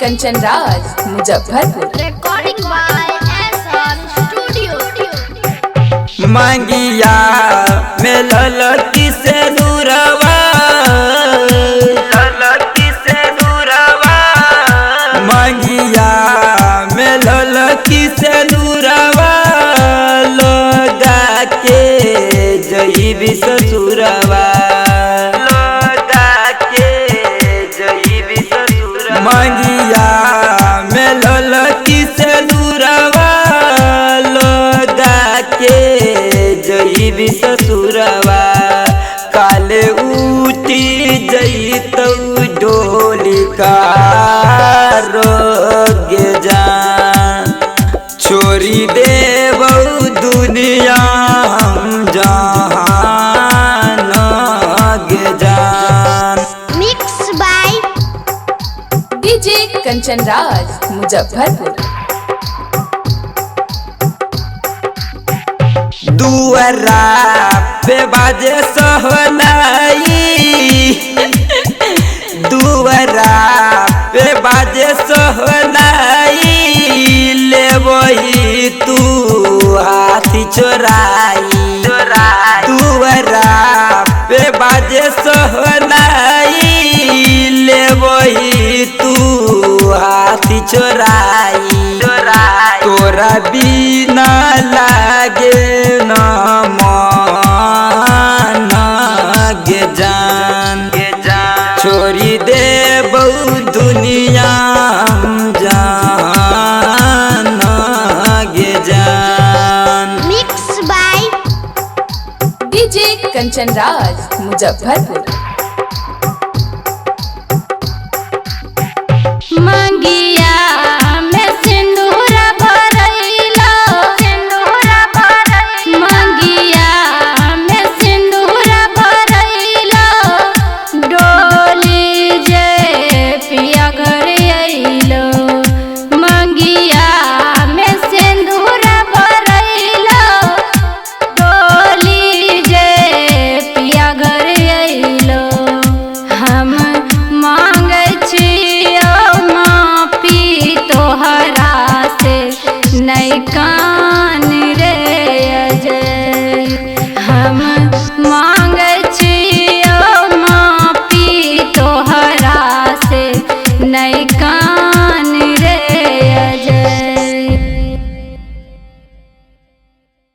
Kanchan Raj Muzaffarpur. Recording by SR studio. मंगिया में ललकी से दूरवा, ललकी से दूरवा, मंगिया में ललकी से दूरवा, लगा के जईबी ससुरवा, लगा के जईबी ससुरवा, मंगिया में ललकी से दूरवा, लगा के जईबी ससुरवा, काले उठी जईतौ डोली का रोगे जान, छोरी देवौ दुनिया हम जहान गे जान। Mix by DJ Kanchan Raj Muzaffarpur. दुअरा पे बाजे सहनाई, दुअरा पे बाजे सहनाई, ले वही तू हाथी चोराई, दुअरा पे बाजे सहनाई, ले वही तू हाथी चोराई, तोरा बिना लागे न मन गे जान, छोरी देबौ दुनिया हम जान गे जान। Mix by DJ Kanchan Raj Muzaffarpur. मंगिया में सिंदूर भरैला, मंगिया में सिंदूर भरैला, डोली जे पिया घर अइलो, मंगिया में सिंदूर भरैला, डोली जे पिया घर अइलो, हम मांगै छियो माफी तोहरा से, नहीं कान रे अजय, हम मांगै छियो माफी तोहरा से, नहीं